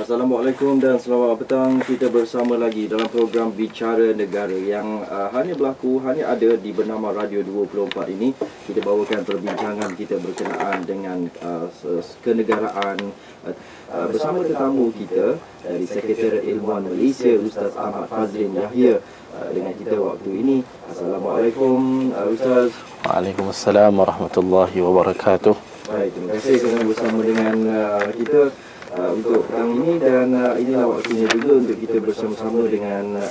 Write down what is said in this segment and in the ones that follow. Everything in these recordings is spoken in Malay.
Assalamualaikum dan selamat petang. Kita bersama lagi dalam program Bicara Negara yang hanya ada di bernama Radio 24 ini. Kita bawakan perbincangan kita berkenaan dengan kenegaraan bersama tetamu kita dari Sekretariat Ilmuwan Malaysia, Ustaz Ahmad Fazlin Yahya dengan kita waktu ini. Assalamualaikum Ustaz. Waalaikumsalam warahmatullahi wabarakatuh. Baik, terima kasih kerana bersama dengan kita untuk petang ini, dan inilah waktunya juga untuk kita bersama-sama dengan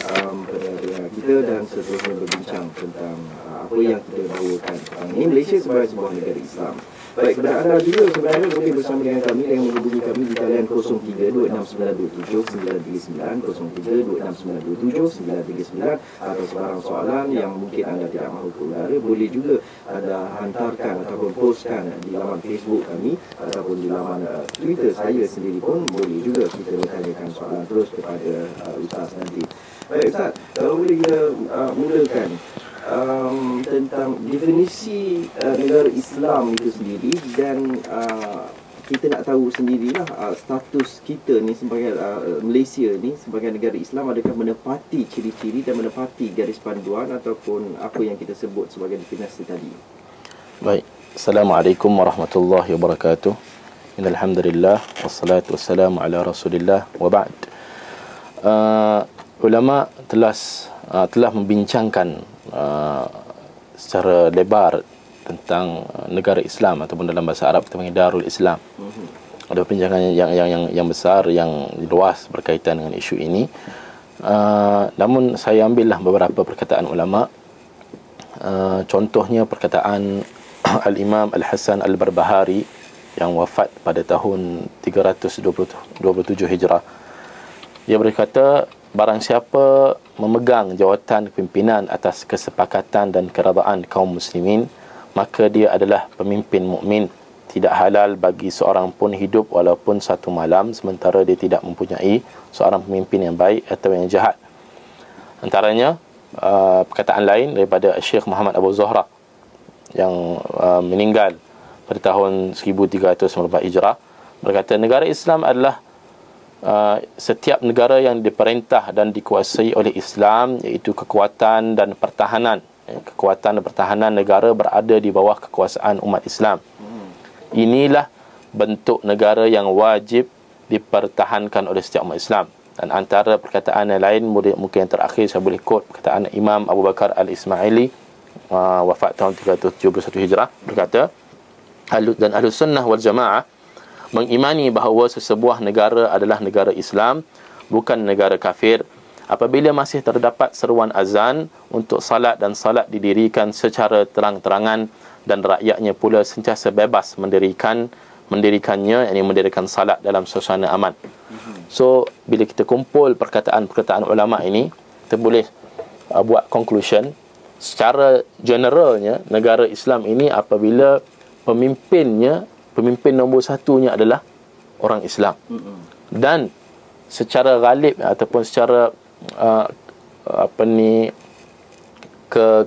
pendengar kita dan seterusnya berbincang tentang apa yang kita bawakan petang ini. Malaysia sebagai sebuah negara Islam. Baik, kepada anda juga sebenarnya boleh bersama dengan kami dengan menghubungi kami di talian 0326927939, 0326927939, atau sebarang soalan yang mungkin anda tidak mahu ke udara, boleh juga anda hantarkan ataupun postkan di laman Facebook kami ataupun di laman Twitter saya sendiri pun boleh juga kita bertanyakan soalan terus kepada Ustaz nanti. Baik Ustaz, kalau boleh kita mulakan tentang definisi negara Islam itu sendiri, dan kita nak tahu sendirilah status kita ni sebagai Malaysia ni sebagai negara Islam, adakah menepati ciri-ciri dan menepati garis panduan ataupun apa yang kita sebut sebagai definisi tadi. Baik, Assalamualaikum warahmatullahi wabarakatuh. Innalhamdulillah wassalatu wassalamu ala Rasulillah wa ba'd. Ulama telah membincangkan secara lebar tentang negara Islam, ataupun dalam bahasa Arab kita panggil Darul Islam. Ada perbincangan yang besar, yang luas berkaitan dengan isu ini. Namun saya ambillah beberapa perkataan ulama. Contohnya perkataan Al-Imam Al-Hasan Al-Barbahari yang wafat pada tahun 327 Hijrah. Dia berkata, barang siapa memegang jawatan kepimpinan atas kesepakatan dan keredaan kaum muslimin, maka dia adalah pemimpin mukmin. Tidak halal bagi seorang pun hidup walaupun satu malam sementara dia tidak mempunyai seorang pemimpin yang baik atau yang jahat. Antaranya perkataan lain daripada Syekh Muhammad Abu Zuhra yang meninggal pada tahun 1394 Hijrah, berkata negara Islam adalah setiap negara yang diperintah dan dikuasai oleh Islam, iaitu kekuatan dan pertahanan. Kekuatan dan pertahanan negara berada di bawah kekuasaan umat Islam. Inilah bentuk negara yang wajib dipertahankan oleh setiap umat Islam. Dan antara perkataan yang lain, mungkin yang terakhir saya boleh quote perkataan Imam Abu Bakar Al-Ismaili, wafat tahun 371 Hijrah, berkata, dan Ahlus Sunnah wal Jamaah mengimani bahawa sesebuah negara adalah negara Islam, bukan negara kafir, apabila masih terdapat seruan azan untuk salat, dan salat didirikan secara terang-terangan dan rakyatnya pula sentiasa bebas mendirikannya, yakni mendirikan salat dalam suasana aman. So bila kita kumpul perkataan-perkataan ulama ini, kita boleh buat conclusion secara generalnya, negara Islam ini apabila pemimpin nombor satunya adalah orang Islam, dan secara ghalib ataupun secara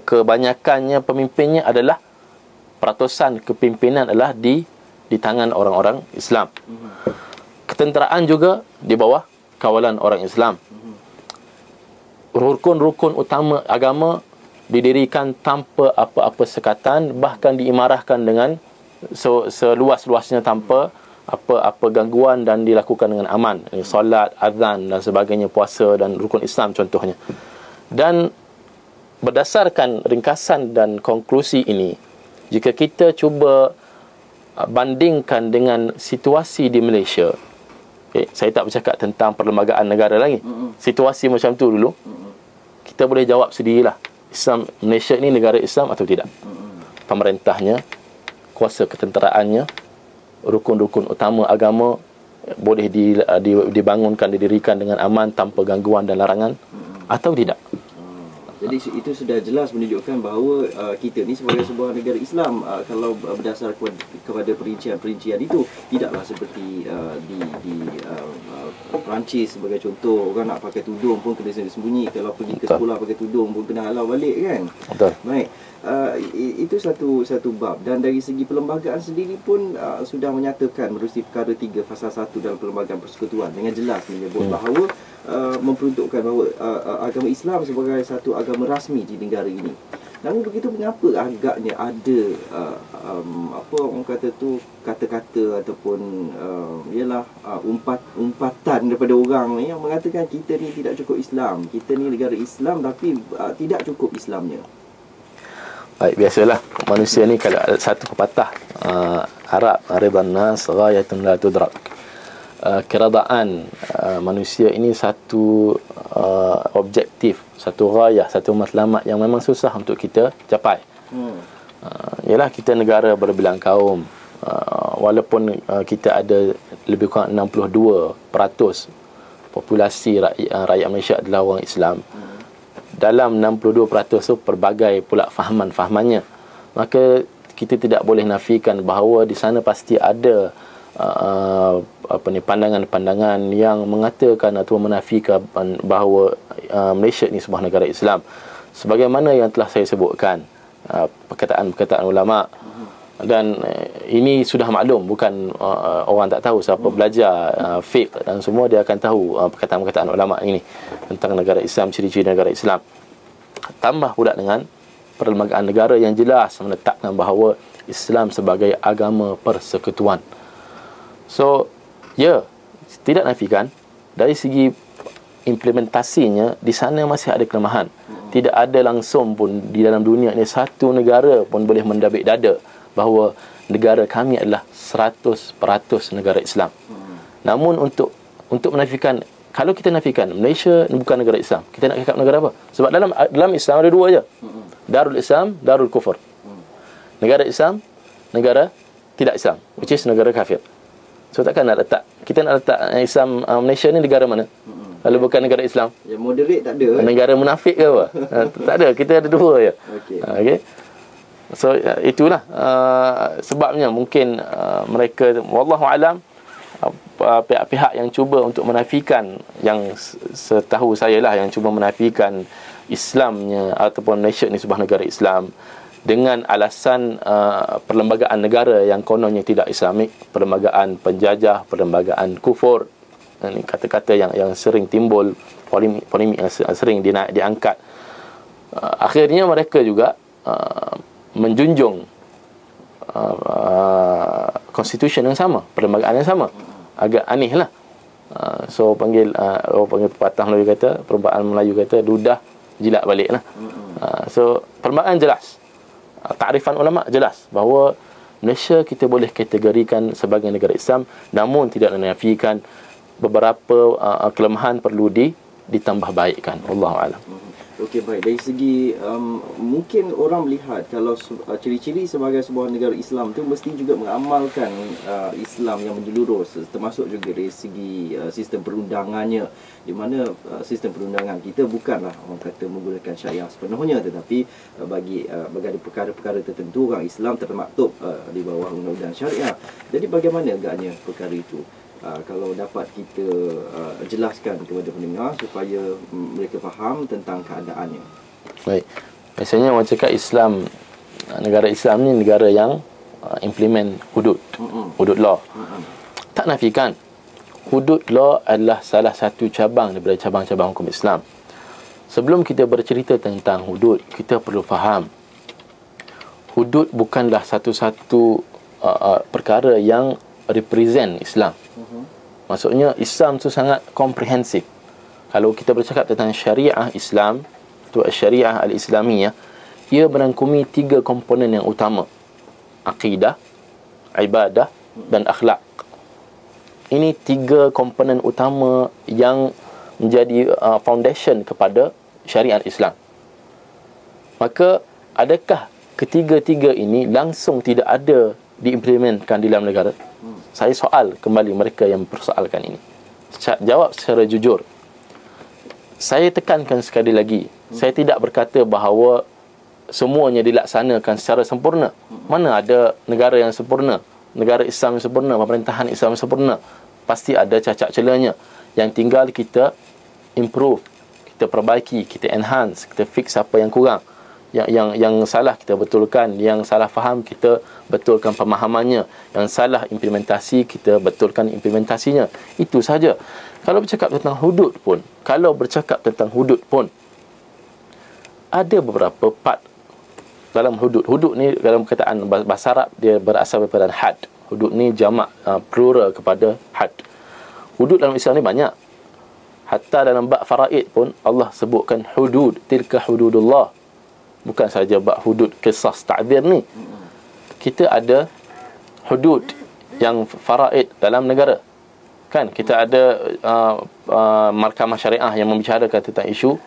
kebanyakannya pemimpinnya adalah peratusan kepimpinan adalah di tangan orang-orang Islam. Ketenteraan juga di bawah kawalan orang Islam. Rukun-rukun utama agama didirikan tanpa apa-apa sekatan, bahkan diimarahkan dengan seluas-luasnya tanpa apa-apa gangguan, dan dilakukan dengan aman. Solat, azan dan sebagainya, puasa dan rukun Islam contohnya. Dan berdasarkan ringkasan dan konklusi ini, jika kita cuba bandingkan dengan situasi di Malaysia, saya tak bercakap tentang perlembagaan negara lagi, situasi macam tu dulu, kita boleh jawab sendirilah, Islam Malaysia ni negara Islam atau tidak. Pemerintahnya, kuasa ketenteraannya, rukun-rukun utama agama boleh dibangunkan, didirikan dengan aman tanpa gangguan dan larangan atau tidak. Jadi itu sudah jelas menunjukkan bahawa kita ni sebagai sebuah negara Islam, kalau berdasar kepada perincian-perincian itu, tidaklah seperti Perancis sebagai contoh, orang nak pakai tudung pun kena sembunyi, kalau pergi ke Betul. sekolah pakai tudung pun kena halau balik kan. Betul. Baik. Itu satu bab, dan dari segi perlembagaan sendiri pun sudah menyatakan menerusi perkara 3 fasal 1 dalam Perlembagaan Persekutuan dengan jelas menyebut bahawa memperuntukkan bahawa agama Islam sebagai satu agama rasmi di negara ini. Namun begitu, mengapa agaknya ada apa orang kata tu, kata-kata ataupun umpatan daripada orang yang mengatakan kita ni tidak cukup Islam, kita ni negara Islam tapi tidak cukup Islamnya. Baik, biasalah manusia ni kalau ada satu pepatah Arab, ridan nas ghayatun la tudrak. Keredaan manusia ini satu objektif, satu ghayah, satu matlamat yang memang susah untuk kita capai. Ialah kita negara berbilang kaum, walaupun kita ada lebih kurang 62% populasi rakyat Malaysia adalah orang Islam. Dalam 62% tu pelbagai pula fahaman-fahamannya. Maka kita tidak boleh nafikan bahawa di sana pasti ada pandangan-pandangan yang mengatakan atau menafikan bahawa Malaysia ini sebuah negara Islam. Sebagaimana yang telah saya sebutkan, perkataan-perkataan ulama, dan ini sudah maklum, bukan orang tak tahu. Siapa belajar fiqh dan semua, dia akan tahu perkataan-perkataan ulama ini tentang negara Islam, ciri-ciri negara Islam. Tambah pula dengan perlembagaan negara yang jelas menetapkan bahawa Islam sebagai agama persekutuan. So, tidak nafikan dari segi implementasinya di sana masih ada kelemahan. Tidak ada langsung pun di dalam dunia ini satu negara pun boleh mendabik dada bahawa negara kami adalah 100% negara Islam. Namun untuk menafikan, kalau kita nafikan Malaysia bukan negara Islam, kita nak cakap negara apa? Sebab dalam Islam ada dua je. Darul Islam, Darul Kufur. Negara Islam, negara tidak Islam, which is negara kafir. So takkan kita nak letak Islam Malaysia ni negara mana? Kalau bukan negara Islam. Yang moderate tak ada. Negara munafik ke apa? Tak ada, kita ada dua je. Okay. So itulah sebabnya mungkin mereka, wallahu alam, pihak-pihak yang cuba untuk menafikan, yang setahu saya lah, yang cuba menafikan Islamnya ataupun Malaysia ni sebuah negara Islam dengan alasan perlembagaan negara yang kononnya tidak Islamik, perlembagaan penjajah, perlembagaan kufur. Ini kata-kata yang sering timbul, polemik yang sering diangkat. Akhirnya mereka juga menjunjung konstitusi yang sama, perlembagaan yang sama. Agak aneh lah. So panggil pepatah Melayu kata, perkataan Melayu kata, ludah jilat balik lah. So perlembagaan jelas, takrifan ulama jelas bahawa Malaysia kita boleh kategorikan sebagai negara Islam, namun tidak menafikan beberapa kelemahan perlu ditambah baikkan. Wallahu a'lam. Okey, baik. Dari segi mungkin orang melihat kalau ciri-ciri sebagai sebuah negara Islam tu mesti juga mengamalkan Islam yang menyeluruh, termasuk juga dari segi sistem perundangannya, di mana sistem perundangan kita bukanlah orang kata menggunakan syariah sepenuhnya, tetapi bagi perkara-perkara tertentu orang Islam termaktub di bawah undang-undang syariah. Jadi bagaimana agaknya perkara itu? Kalau dapat kita jelaskan kepada pendengar supaya mereka faham tentang keadaannya. Baik. Biasanya orang cakap Islam, negara Islam ni negara yang implement hudud, hudud law. Tak nafikan, hudud law adalah salah satu cabang daripada cabang-cabang hukum Islam. Sebelum kita bercerita tentang hudud, kita perlu faham hudud bukanlah satu-satu perkara yang represent Islam. Maksudnya Islam tu sangat komprehensif. Kalau kita bercakap tentang syariah Islam, tu syariah al-Islamiyah, ia merangkumi 3 komponen yang utama: akidah, ibadah dan akhlak. Ini 3 komponen utama yang menjadi foundation kepada syariat Islam. Maka adakah ketiga-tiga ini langsung tidak ada diimplementkan di dalam negara? Saya soal kembali mereka yang mempersoalkan ini. Jawab secara jujur. Saya tekankan sekali lagi, saya tidak berkata bahawa semuanya dilaksanakan secara sempurna. Mana ada negara yang sempurna, negara Islam yang sempurna, pemerintahan Islam yang sempurna? Pasti ada cacat celanya. Yang tinggal kita improve, kita perbaiki, kita enhance, kita fix apa yang kurang. Yang salah kita betulkan, yang salah faham kita betulkan pemahamannya, yang salah implementasi kita betulkan implementasinya. Itu saja. Kalau bercakap tentang hudud pun, ada beberapa part dalam hudud. Hudud ni dalam perkataan bahasa Arab dia berasal daripada had. Hudud ni jamak plural kepada had. Hudud dalam Islam ni banyak. Hatta dalam bab faraid pun Allah sebutkan hudud, tilka hududullah. Bukan saja bab hudud qisas ta'zir ni. Kita ada hudud yang faraid dalam negara. Kan kita ada mahkamah syariah yang membicarakan tentang isu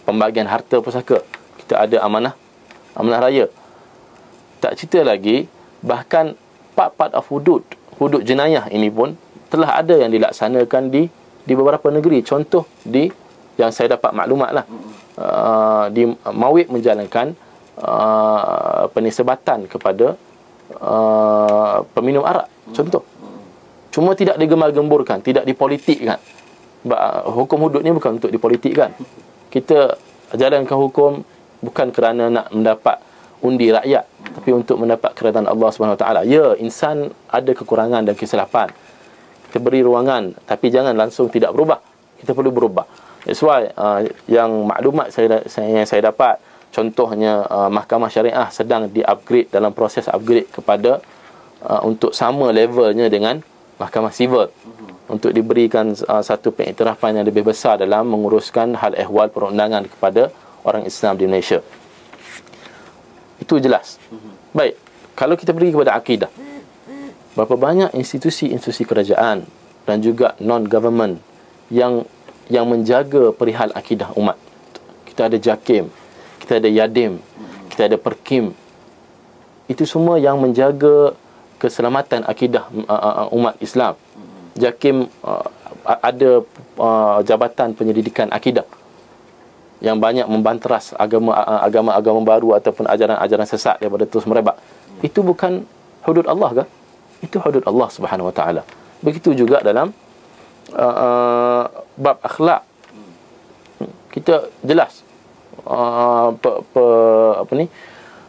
pembagian harta pusaka. Kita ada amanah raya. Tak cerita lagi, bahkan part of hudud jenayah ini pun telah ada yang dilaksanakan di beberapa negeri. Contoh yang saya dapat maklumat lah, di Mawib menjalankan penisbatan kepada peminum arak, contoh. Cuma tidak digembar-gemburkan, tidak dipolitikkan. Hukum hudud ni bukan untuk dipolitikkan. Kita jalankan hukum bukan kerana nak mendapat undi rakyat, tapi untuk mendapat keredaan Allah Subhanahu Wa Taala. Ya, insan ada kekurangan dan kesilapan. Kita beri ruangan, tapi jangan langsung tidak berubah. Kita perlu berubah. That's why yang maklumat yang saya dapat, contohnya mahkamah syariah sedang di-upgrade, dalam proses upgrade kepada untuk sama levelnya dengan mahkamah sivil, untuk diberikan satu pengiktirafan yang lebih besar dalam menguruskan hal ehwal perundangan kepada orang Islam di Malaysia. Itu jelas. Baik, kalau kita pergi kepada akidah, berapa banyak institusi-institusi kerajaan dan juga non-government yang menjaga perihal akidah umat. Kita ada JAKIM, kita ada YADIM, kita ada PERKIM. Itu semua yang menjaga keselamatan akidah umat Islam. JAKIM ada jabatan penyelidikan akidah yang banyak membanteras agama-agama baru ataupun ajaran-ajaran sesat daripada terus merebak. Itu bukan hudud Allah ke? Itu hudud Allah Subhanahu Wa Taala. Begitu juga dalam bab akhlak. Kita jelas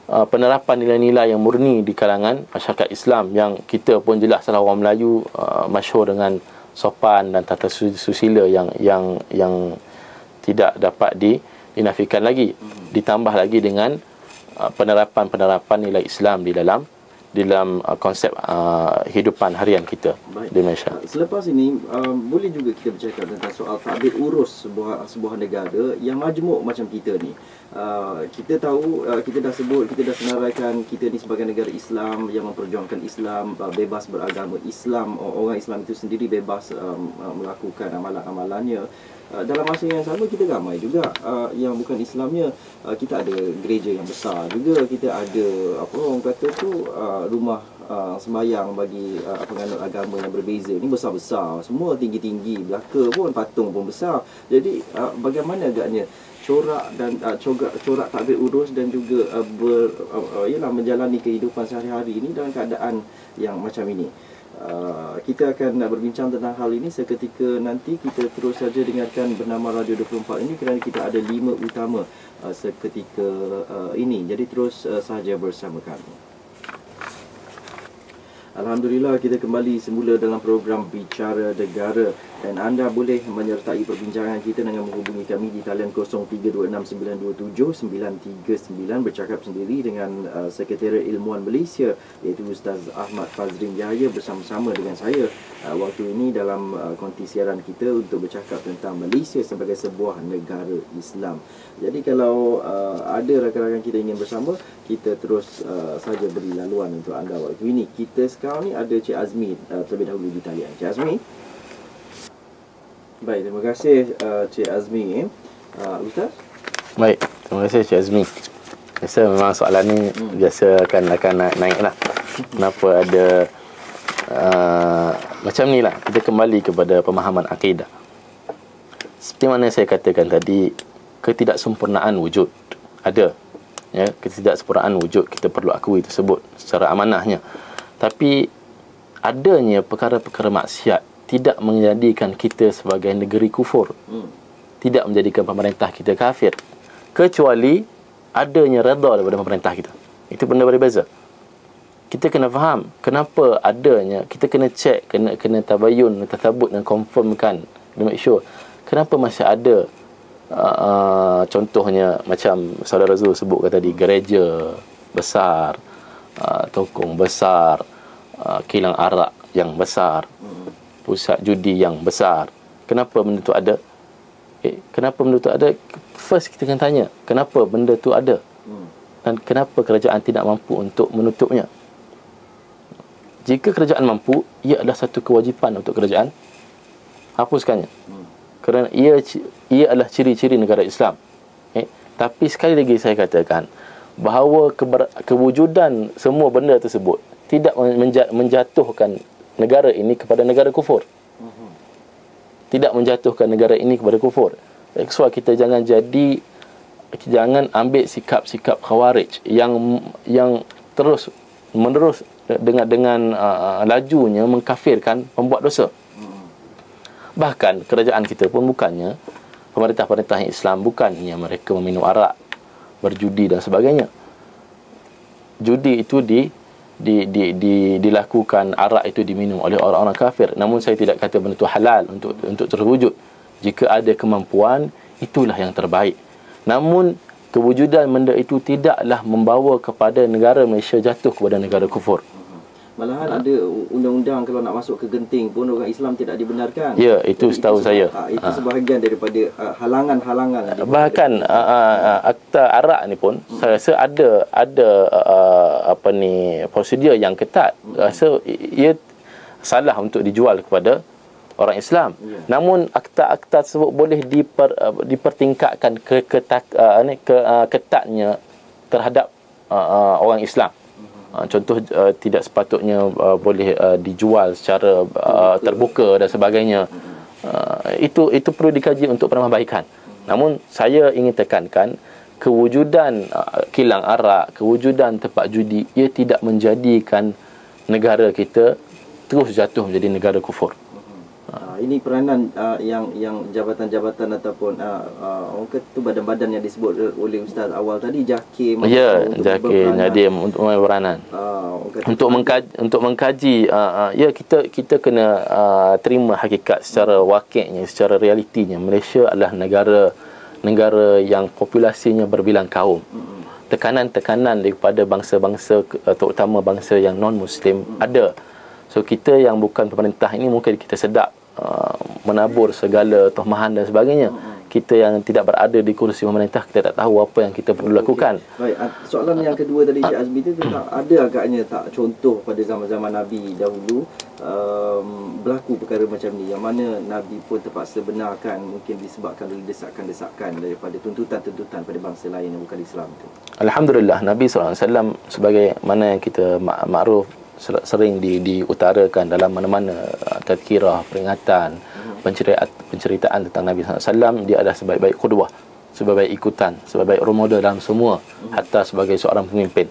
penerapan nilai-nilai yang murni di kalangan masyarakat Islam, yang kita pun jelas salah orang Melayu masyhur dengan sopan dan tata susila yang tidak dapat dinafikan lagi. Ditambah lagi dengan penerapan nilai Islam di dalam konsep hidupan harian kita. Baik. Di Malaysia. Selepas ini boleh juga kita bercakap tentang soal tadbir urus sebuah negara yang majmuk macam kita ni. Kita tahu, kita dah sebut, kita dah senaraikan kita ni sebagai negara Islam yang memperjuangkan Islam, bebas beragama Islam. Orang Islam itu sendiri bebas melakukan amalan-amalannya. Dalam masa yang sama kita ramai juga yang bukan Islamnya. Kita ada gereja yang besar juga, kita ada orang kata tu rumah sembahyang bagi penganut agama yang berbeza. Ini besar-besar, semua tinggi-tinggi, belaka pun, patung pun besar. Jadi bagaimana agaknya corak dan corak tadbir urus dan juga menjalani kehidupan sehari-hari ini dalam keadaan yang macam ini. Kita akan berbincang tentang hal ini seketika nanti. Kita terus saja dengarkan Bernama Radio 24 ini kerana kita ada 5 utama seketika ini. Jadi terus saja bersama kami. Alhamdulillah, kita kembali semula dalam program Bicara Negara, dan anda boleh menyertai perbincangan kita dengan menghubungi kami di talian 0369279339 bercakap sendiri dengan Sekretariat Ilmuwan Malaysia, iaitu Ustaz Ahmad Fazrin Yahya bersama-sama dengan saya waktu ini dalam konti siaran kita untuk bercakap tentang Malaysia sebagai sebuah negara Islam. Jadi kalau ada rakan-rakan kita ingin bersama, kita terus saja beri laluan untuk anda waktu ini. Kita sekarang ni ada Cik Azmi terlebih dahulu di talian. Cik Azmi. Baik, terima kasih Cik Azmi. Ustaz? Baik, terima kasih Cik Azmi. Biasa memang soalan ni biasa akan naik lah. Kenapa ada macam ni lah. Kita kembali kepada pemahaman akidah. Seperti mana saya katakan tadi, ketidaksempurnaan wujud ada, ya, ketidaksempurnaan wujud, kita perlu akui tersebut secara amanahnya. Tapi adanya perkara-perkara maksiat tidak menjadikan kita sebagai negeri kufur. Tidak menjadikan pemerintah kita kafir, kecuali adanya redha daripada pemerintah kita. Itu benda berbeza. Kita kena faham kenapa adanya, kita kena cek, kena tabayun, tasabut dan confirmkan, make sure kenapa masih ada contohnya macam Saudara Zul sebutkan tadi, gereja besar, tokong besar, kilang arak yang besar, pusat judi yang besar. Kenapa benda tu ada? Kenapa benda tu ada? First kita kena tanya, kenapa benda tu ada? Dan kenapa kerajaan tidak mampu untuk menutupnya? Jika kerajaan mampu, ia adalah satu kewajipan untuk kerajaan hapuskannya. Kerana ia adalah ciri-ciri negara Islam. Tapi sekali lagi saya katakan bahawa kewujudan semua benda tersebut tidak menjatuhkan negara ini kepada negara kufur. Tidak menjatuhkan negara ini kepada kufur. So kita jangan ambil sikap-sikap khawarij yang terus menerus dengan lajunya mengkafirkan pembuat dosa. Bahkan kerajaan kita pun bukannya, pemerintah-pemerintah Islam bukannya mereka meminum arak, berjudi dan sebagainya. Judi itu dilakukan, arak itu diminum oleh orang-orang kafir. Namun saya tidak kata benda itu halal untuk terwujud. Jika ada kemampuan, itulah yang terbaik. Namun kewujudan benda itu tidaklah membawa kepada negara Malaysia jatuh kepada negara kufur. Malahan ada undang-undang kalau nak masuk ke Genting pun orang Islam tidak dibenarkan. Ya, itu setahu saya. Itu sebahagian daripada halangan-halangan. Bahkan akta arak ni pun saya rasa ada prosedur yang ketat. Rasa ia salah untuk dijual kepada orang Islam. Namun akta-akta tersebut boleh dipertingkatkan ketatnya terhadap orang Islam. Contoh, tidak sepatutnya boleh dijual secara terbuka dan sebagainya. Itu perlu dikaji untuk penambahbaikan. Namun saya ingin tekankan kewujudan kilang arak, kewujudan tempat judi, ia tidak menjadikan negara kita terus jatuh menjadi negara kufur. Ini peranan yang jabatan-jabatan ataupun orang kata badan-badan yang disebut oleh Ustaz awal tadi, JAKIM. Ya, JAKIM Nadim untuk peranan. Untuk mengkaji, ya kita kena terima hakikat secara wakilnya, secara realitinya. Malaysia adalah negara yang populasinya berbilang kaum. Tekanan-tekanan daripada bangsa-bangsa, terutama bangsa yang non-Muslim ada. So kita yang bukan pemerintah ini mungkin kita sedap menabur segala tohmahan dan sebagainya. Kita yang tidak berada di kursi pemerintah, kita tak tahu apa yang kita perlu lakukan. Baik, soalan yang kedua tadi Cik Azmi itu tentang ada agaknya tak contoh pada zaman-zaman Nabi dahulu berlaku perkara macam ni, yang mana Nabi pun terpaksa benarkan, mungkin disebabkan oleh desakan-desakan daripada tuntutan-tuntutan pada bangsa lain yang bukan Islam itu. Alhamdulillah, Nabi SAW sebagai mana yang kita makruf sering diutarakan dalam mana-mana tazkirah, peringatan, penceritaan tentang Nabi SAW. Dia adalah sebaik-baik qudwah, sebaik-baik ikutan, sebaik-baik role model dalam semua, hatta sebagai seorang pemimpin.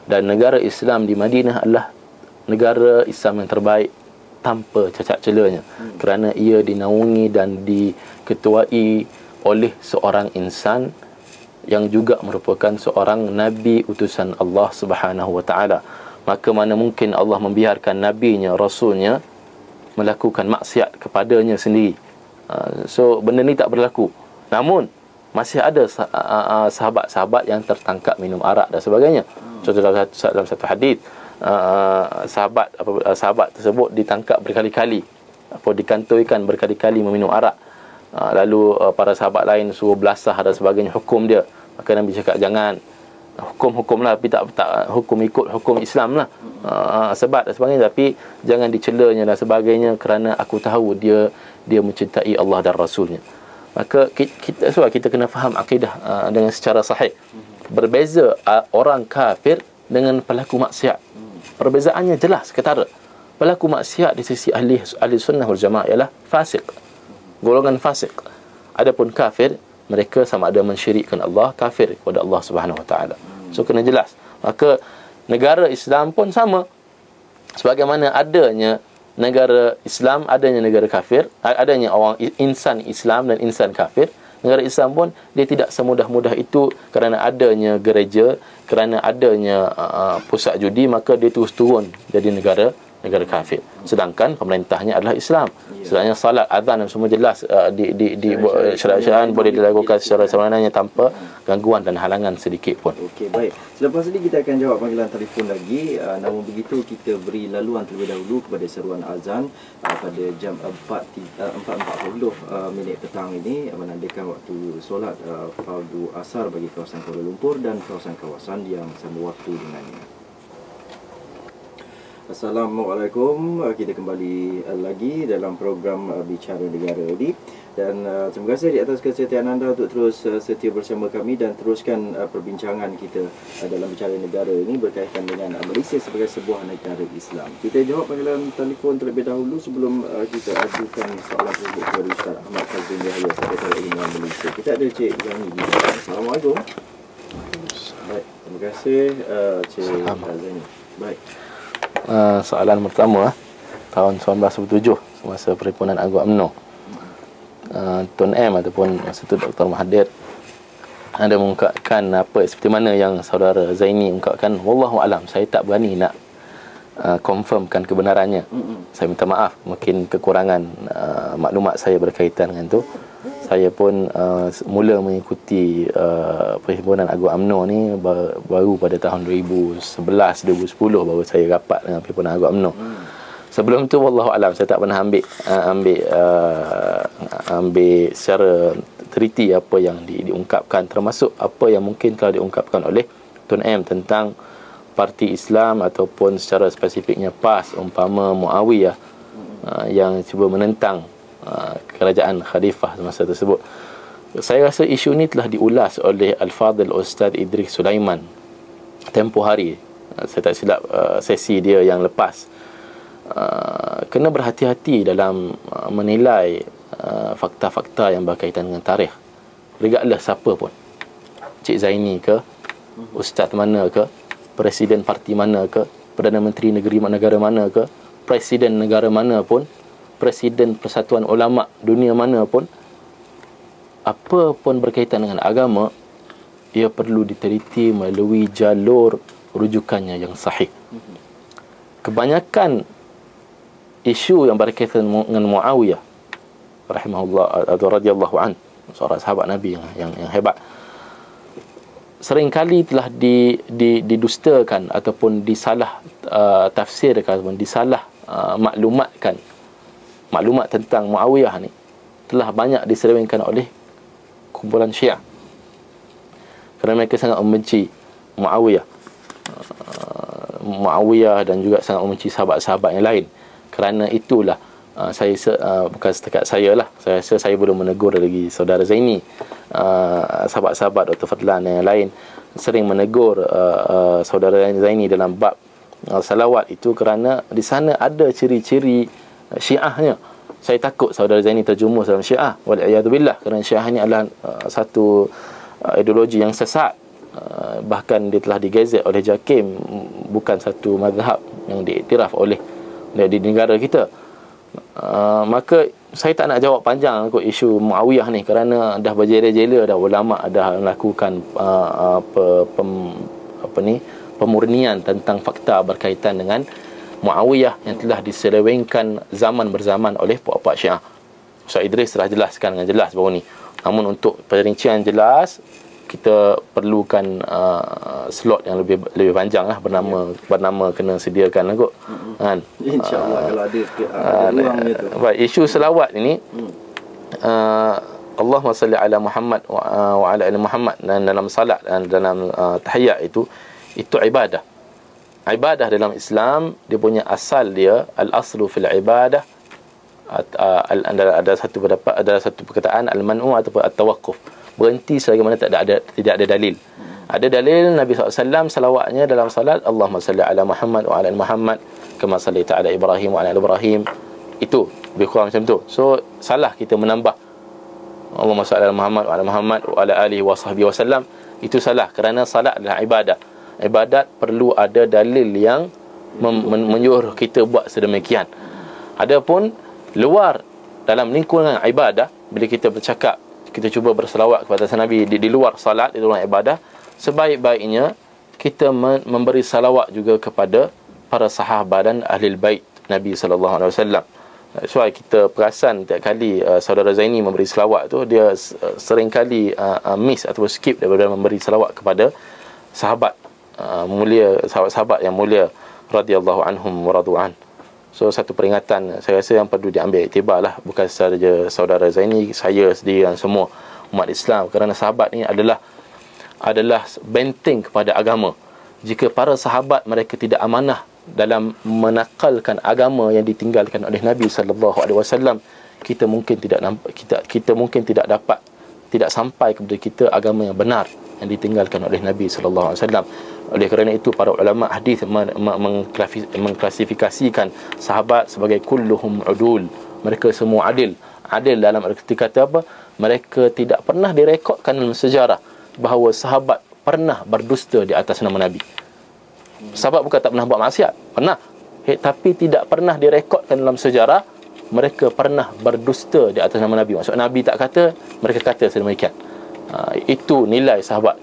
Dan negara Islam di Madinah adalah negara Islam yang terbaik tanpa cacat celanya, kerana ia dinaungi dan diketuai oleh seorang insan yang juga merupakan seorang Nabi utusan Allah Subhanahu Wa Taala. Maka mana mungkin Allah membiarkan nabinya, rasulnya melakukan maksiat kepadanya sendiri. So benda ni tak berlaku. Namun masih ada sahabat-sahabat yang tertangkap minum arak dan sebagainya. Contoh dalam satu hadis, sahabat tersebut ditangkap berkali-kali, dikantoikan berkali-kali meminum arak. Lalu para sahabat lain suruh belasah dan sebagainya, hukum dia. Maka Nabi cakap jangan. Hukum lah, tapi tak hukum ikut hukum Islam lah, sebat dan sebagainya, tapi jangan dicelanya dan sebagainya, kerana aku tahu dia mencintai Allah dan Rasulnya. Maka kita kena faham akidah dengan secara sahih. Berbeza orang kafir dengan pelaku maksiat. Perbezaannya jelas ketara. Pelaku maksiat di sisi ahli sunnah wal jamaah ialah fasik, golongan fasik. Adapun kafir, mereka sama ada mensyirikkan Allah, kafir kepada Allah Subhanahu Wa Taala. So kena jelas. Maka negara Islam pun sama. Sebagaimana adanya negara Islam, adanya negara kafir, adanya orang insan Islam dan insan kafir. Negara Islam pun dia tidak semudah-mudah itu kerana adanya gereja, kerana adanya pusat judi, maka dia terus turun jadi negara kafir. Sedangkan pemerintahnya adalah Islam. Sedangkan salat, azan dan semua jelas syariat boleh dilakukan secara sebenarnya tanpa gangguan dan halangan sedikit pun. Okey, baik. Selepas ini kita akan jawab panggilan telefon lagi. Namun begitu kita beri laluan terlebih dahulu kepada seruan azan pada jam 4.40 minit petang ini, menandakan waktu solat fardu asar bagi kawasan Kuala Lumpur dan kawasan-kawasan yang sama waktu dengannya. Assalamualaikum. Kita kembali lagi dalam program Bicara Negara ini, dan terima kasih di atas kesetiaan anda untuk terus setia bersama kami dan teruskan perbincangan kita dalam Bicara Negara ini berkaitan dengan Malaysia sebagai sebuah negara Islam. Kita jawab panggilan telefon terlebih dahulu sebelum kita ajukan soalan tersebut kepada Ustaz Ahmad Kazim Yahya, Sekretariat Ilmuwan Malaysia. Kita ada Cik Zani. Assalamualaikum. Baik, terima kasih Cik Zani. Baik. Soalan pertama, tahun 1997 semasa Perhimpunan Agung UMNO, Tun M ataupun masa itu Dr. Mahathir ada mengungkapkan seperti mana yang saudara Zaini ungkapkan. Wallahu alam, saya tak berani nak confirmkan kebenarannya. Saya minta maaf, mungkin kekurangan maklumat saya berkaitan dengan itu. Saya pun mula mengikuti Perhimpunan Agung UMNO ni baru pada tahun 2011-2010 baru saya rapat dengan Perhimpunan Agung UMNO. Sebelum tu wallahu alam, saya tak pernah ambil secara teliti apa yang diungkapkan, termasuk apa yang mungkin telah diungkapkan oleh Tun M tentang parti Islam ataupun secara spesifiknya PAS umpama Muawiyah yang cuba menentang kerajaan khalifah semasa tersebut. Saya rasa isu ini telah diulas oleh Al-Fadhil Ustaz Idris Sulaiman tempoh hari. Saya tak silap sesi dia yang lepas. Kena berhati-hati dalam menilai fakta-fakta yang berkaitan dengan tarikh, regardless siapa pun, Cik Zaini ke, ustaz mana ke, presiden parti mana ke, Perdana Menteri negara mana ke, presiden negara mana pun, presiden Persatuan Ulama dunia mana pun, apa pun berkaitan dengan agama, ia perlu diteliti melalui jalur rujukannya yang sahih. Kebanyakan isu yang berkaitan dengan Muawiyah rahimahullah atau radhiyallahu an, seorang sahabat Nabi yang hebat, seringkali telah didustakan ataupun disalah tafsirkan ataupun disalah maklumat tentang Muawiyah ni telah banyak diselewengkan oleh kumpulan Syiah kerana mereka sangat membenci Muawiyah dan juga sangat membenci sahabat-sahabat yang lain. Kerana itulah bukan setakat saya lah, saya rasa saya belum menegur lagi saudara Zaini, sahabat-sahabat Dr. Fadlan dan yang lain sering menegur saudara Zaini dalam bab salawat itu kerana di sana ada ciri-ciri Syiahnya. Saya takut saudara Zaini terjumus dalam Syiah, wal'iyadzubillah, kerana Syiah ini adalah satu ideologi yang sesat. Bahkan dia telah digazet oleh JAKIM, bukan satu mazhab yang diiktiraf oleh di negara kita. Maka saya tak nak jawab panjang kot isu Muawiyah ni kerana dah berjela-jela dah ulama dah melakukan pemurnian tentang fakta berkaitan dengan Muawiyah yang telah diselewengkan zaman berzaman oleh puak-puak Syiah. Ustaz Idris telah jelaskan dengan jelas baru ni. Namun untuk perincian jelas, kita perlukan slot yang lebih panjang lah, bernama kena sediakan lah kot. Kan? InsyaAllah kalau ada ruangnya tu. Baik, isu selawat ini, Allahumma salli ala Muhammad wa ala ali Muhammad, dan dalam salat dan dalam tahiyat itu ibadah. Ibadah dalam Islam, dia punya asal dia, al-aslu fil ibadah, ada satu pendapat, ada satu perkataan al-man'u ataupun at-tawaqquf, berhenti selagi mana tidak ada dalil. Ada dalil Nabi SAW salawatnya dalam salat, Allahumma salli ala Muhammad wa ala Muhammad kama sallaita ala Ibrahim wa ala Ibrahim. Itu lebih kurang macam tu. So salah kita menambah Allahumma salli ala Muhammad wa ala Muhammad wa ala alihi wa sahbihi wasallam. Itu salah kerana salat adalah ibadah. Ibadat perlu ada dalil yang menyuruh kita buat sedemikian. Adapun luar dalam lingkungan ibadah, bila kita bercakap, kita cuba berselawat kepada Nabi di luar salat, di luar ibadah, sebaik-baiknya kita memberi salawat juga kepada para sahabat dan ahli bait Nabi sallallahu alaihi wasallam. So kita perasan tiap kali saudara Zaini memberi selawat tu, dia sering kali miss atau skip daripada memberi selawat kepada sahabat mulia, sahabat-sahabat yang mulia radhiyallahu anhum wa radu'an. So satu peringatan saya rasa yang perlu diambil iktibar lah, bukan sahaja saudara Zaini, saya sendiri dan semua umat Islam, kerana sahabat ni adalah benteng kepada agama. Jika para sahabat mereka tidak amanah dalam menakalkan agama yang ditinggalkan oleh Nabi sallallahu alaihi wasallam, kita mungkin tidak dapat, tidak sampai kepada kita agama yang benar yang ditinggalkan oleh Nabi sallallahu alaihi wasallam. Oleh kerana itu para ulama hadis mengklasifikasikan sahabat sebagai kulluhum udul. Mereka semua adil. Adil dalam arti kata apa? Mereka tidak pernah direkodkan dalam sejarah bahawa sahabat pernah berdusta di atas nama Nabi. Sahabat bukan tak pernah buat maksiat, pernah. Tapi tidak pernah direkodkan dalam sejarah mereka pernah berdusta di atas nama Nabi. Maksud Nabi tak kata, mereka kata sedemikian. Itu nilai sahabat.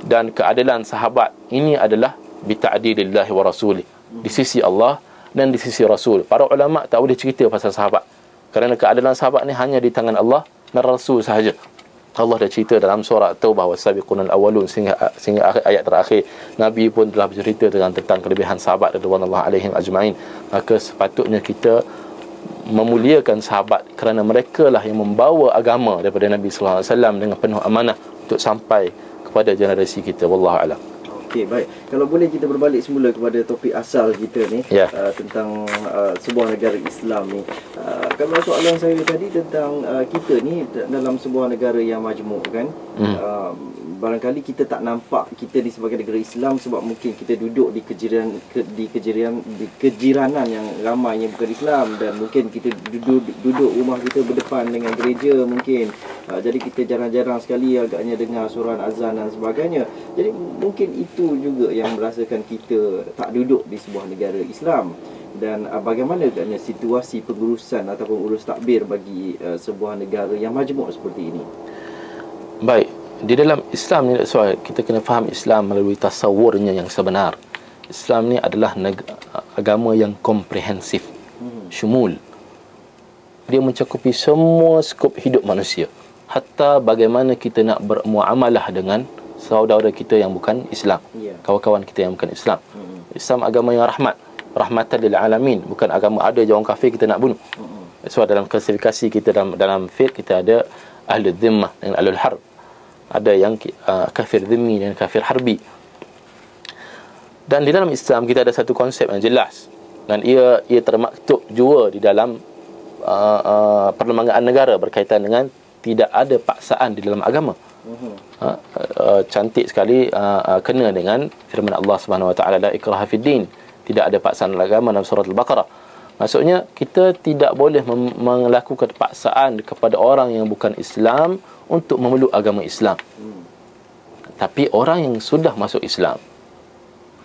Dan keadilan sahabat ini adalah bita'dilillahi wa rasulih, di sisi Allah dan di sisi Rasul. Para ulama tak boleh cerita pasal sahabat, kerana keadilan sahabat ni hanya di tangan Allah dan Rasul sahaja. Allah dah cerita dalam surah Taubah, wasabiqunal awwalun, sehingga ayat terakhir. Nabi pun telah bercerita tentang kelebihan sahabat radhiyallahu alaihim ajmain. Maka sepatutnya kita memuliakan sahabat, kerana mereka lah yang membawa agama daripada Nabi sallallahu alaihi wasallam dengan penuh amanah untuk sampai kepada generasi kita. Wallahu a'lam. Okey, baik. Kalau boleh kita berbalik semula kepada topik asal kita ni, tentang sebuah negara Islam ni. Kalau soalan saya tadi tentang kita ni dalam sebuah negara yang majmuk kan, barangkali kita tak nampak kita ni sebagai negara Islam sebab mungkin kita duduk di kejiranan yang ramai yang bukan Islam, dan mungkin kita duduk rumah kita berdepan dengan gereja mungkin. Jadi kita jarang-jarang sekali agaknya dengar suara azan dan sebagainya. Jadi mungkin itu juga yang merasakan kita tak duduk di sebuah negara Islam. Dan bagaimana agaknya situasi pengurusan ataupun urus takbir bagi sebuah negara yang majmuk seperti ini? Baik, di dalam Islam ni, soal kita kena faham Islam melalui tasawurnya yang sebenar. Islam ni adalah agama yang komprehensif, syumul. Dia mencakupi semua skop hidup manusia, hatta bagaimana kita nak bermuamalah dengan saudara kita yang bukan Islam, kawan-kawan kita yang bukan Islam. Islam agama yang rahmatan lil alamin, bukan agama ada je orang kafir kita nak bunuh. So dalam klasifikasi kita dalam fiqh, kita ada ahli dhimmah dan ahlul harb. Ada yang kafir dhimmi dan kafir harbi. Dan di dalam Islam kita ada satu konsep yang jelas, dan ia termaktub jua di dalam perlembagaan negara berkaitan dengan tidak ada paksaan di dalam agama. Cantik sekali kena dengan firman Allah Subhanahu Wa Taala, la ikraha fid din, tidak ada paksaan dalam agama, dalam surah Al-Baqarah. Maksudnya kita tidak boleh melakukan paksaan kepada orang yang bukan Islam untuk memeluk agama Islam. Tapi orang yang sudah masuk Islam,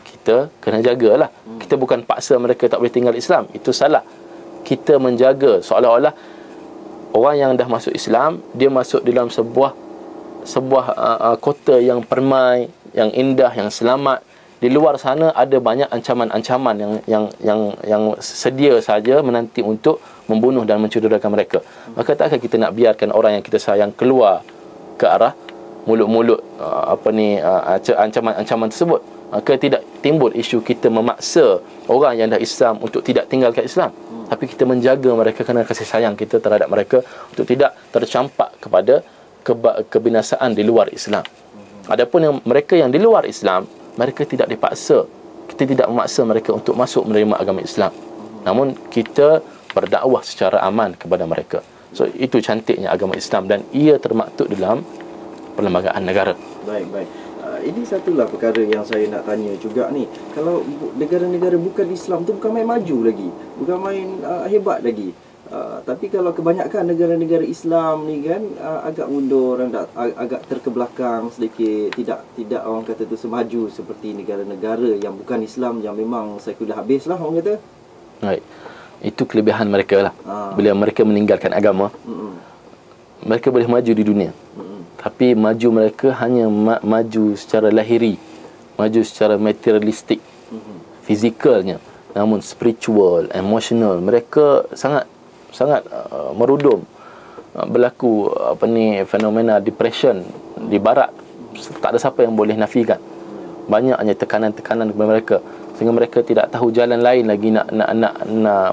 kita kena jagalah. Kita bukan paksa mereka tak boleh tinggal Islam, itu salah. Kita menjaga seolah-olah orang yang dah masuk Islam, dia masuk dalam sebuah kota yang permai, yang indah, yang selamat. Di luar sana ada banyak ancaman-ancaman yang sedia saja menanti untuk membunuh dan mencederakan mereka. Maka takkan kita nak biarkan orang yang kita sayang keluar ke arah mulut-mulut ancaman-ancaman tersebut. Maka tidak timbul isu kita memaksa orang yang dah Islam untuk tidak tinggalkan Islam. Tapi kita menjaga mereka kerana kasih sayang kita terhadap mereka, untuk tidak tercampak kepada kebinasaan di luar Islam. Adapun mereka yang di luar Islam, mereka tidak dipaksa. Kita tidak memaksa mereka untuk masuk menerima agama Islam. Namun kita berdakwah secara aman kepada mereka. So itu cantiknya agama Islam, dan ia termaktub dalam perlembagaan negara. Baik. Ini satulah perkara yang saya nak tanya juga ni. Kalau negara-negara bukan Islam tu bukan main maju lagi, bukan main hebat lagi. Tapi kalau kebanyakan negara-negara Islam ni kan agak mundur, agak terkebelakang sedikit, tidak orang kata tu semaju seperti negara-negara yang bukan Islam, yang memang sekular habis lah orang kata. Baik. Itu kelebihan mereka lah. Bila mereka meninggalkan agama, mereka boleh maju di dunia. Tapi maju mereka hanya maju secara lahiri, maju secara materialistik, fizikalnya. Namun spiritual, emotional, mereka sangat merudum. Berlaku fenomena depression di barat. Tak ada siapa yang boleh nafikan. Banyaknya tekanan-tekanan kepada mereka, sehingga mereka tidak tahu jalan lain lagi nak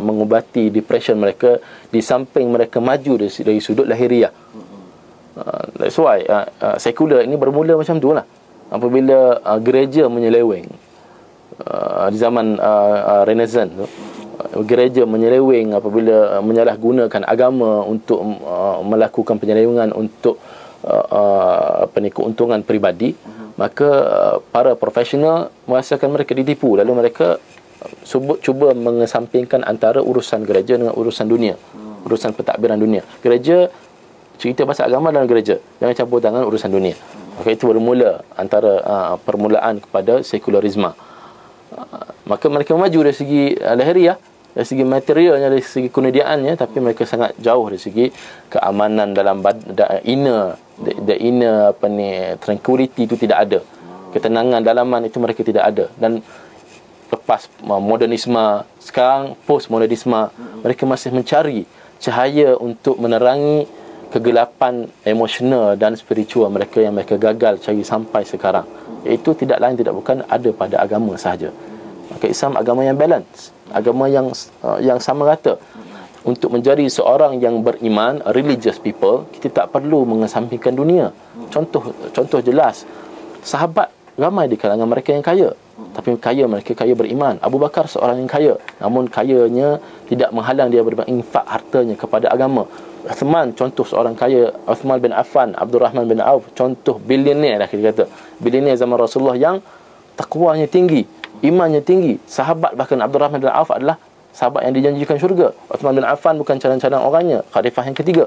mengubati depression mereka, di samping mereka maju dari sudut lahiriah. That's why sekular ini bermula macam tu lah. Apabila gereja menyeleweng di zaman Renaissance tu, gereja menyeleweng apabila menyalahgunakan agama untuk melakukan penyelewengan untuk keuntungan peribadi, maka para profesional merasakan mereka ditipu, lalu mereka cuba mengesampingkan antara urusan gereja dengan urusan dunia, urusan pentadbiran dunia. Gereja cerita pasal agama dalam gereja, jangan campur tangan urusan dunia. Maka itu bermula antara permulaan kepada sekularisme. Maka mereka maju dari segi lahiriah, dari segi materialnya, dari segi kemudiaannya, tapi mereka sangat jauh dari segi keamanan dalam inner tranquility itu tidak ada. Ketenangan dalaman itu mereka tidak ada. Dan lepas modernisme, sekarang postmodernisme, mereka masih mencari cahaya untuk menerangi kegelapan emosional dan spiritual mereka yang mereka gagal cari sampai sekarang. Itu tidak lain tidak bukan ada pada agama sahaja. Maka Islam agama yang balance, agama yang sama rata. Untuk menjadi seorang yang beriman, religious people, kita tak perlu mengesampingkan dunia. Contoh jelas, sahabat ramai di kalangan mereka yang kaya, tapi mereka kaya beriman. Abu Bakar seorang yang kaya, namun kayanya tidak menghalang dia berinfak hartanya kepada agama. Uthman contoh seorang kaya, Uthman bin Affan, Abdul Rahman bin Auf, contoh bilioner lah kita kata, bilioner zaman Rasulullah yang takwanya tinggi, imannya tinggi. Sahabat bahkan Abdul Rahman bin Auf adalah sahabat yang dijanjikan syurga. Uthman bin Affan bukan calon-calon orangnya, khalifah yang ketiga,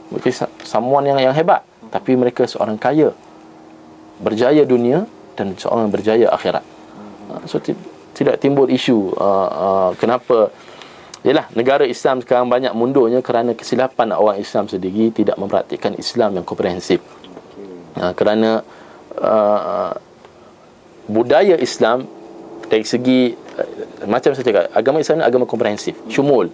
mungkin someone yang hebat, tapi mereka seorang kaya, berjaya dunia dan seorang berjaya akhirat. So tidak timbul isu kenapa. Yalah, negara Islam sekarang banyak mundurnya kerana kesilapan orang Islam sendiri tidak mempraktikkan Islam yang komprehensif. Kerana budaya Islam dari segi macam saya cakap, agama Islam ni agama komprehensif, syumul.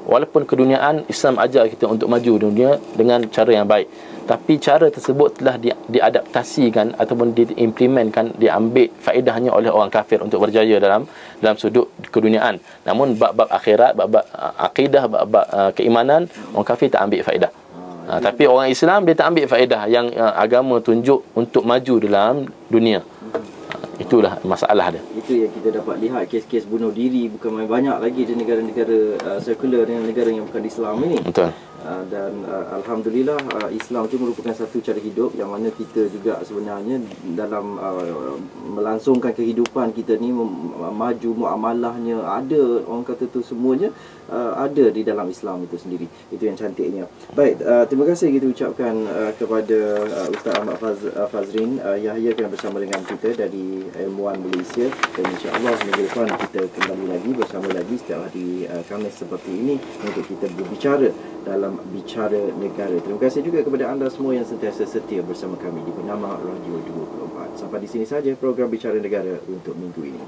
Walaupun keduniaan, Islam ajar kita untuk maju dunia dengan cara yang baik, tapi cara tersebut telah diadaptasikan ataupun diimplementkan, diambil faedahnya oleh orang kafir untuk berjaya dalam sudut keduniaan. Namun bab-bab akhirat, bab-bab akidah, bab-bab keimanan, orang kafir tak ambil faedah. Tapi orang Islam dia tak ambil faedah yang agama tunjuk untuk maju dalam dunia. Itulah masalah dia. Itu yang kita dapat lihat, kes-kes bunuh diri bukan main banyak lagi di negara-negara sekular, dengan negara yang bukan Islam ini. Betul. Dan alhamdulillah Islam itu merupakan satu cara hidup yang mana kita juga sebenarnya dalam melangsungkan kehidupan kita ni, maju muamalahnya, ada orang kata tu semuanya ada di dalam Islam itu sendiri. Itu yang cantiknya. Baik, terima kasih kita ucapkan kepada Ustaz Ahmad Fazrin Yahya yang bersama dengan kita dari Ilmuwan Malaysia, dan insya-Allah minggu depan kita kembali lagi bersama lagi setiap hari Khamis seperti ini untuk kita berbicara dalam Bicara Negara. Terima kasih juga kepada anda semua yang sentiasa setia bersama kami di Bernama Radio 24. Sampai di sini saja program Bicara Negara untuk minggu ini.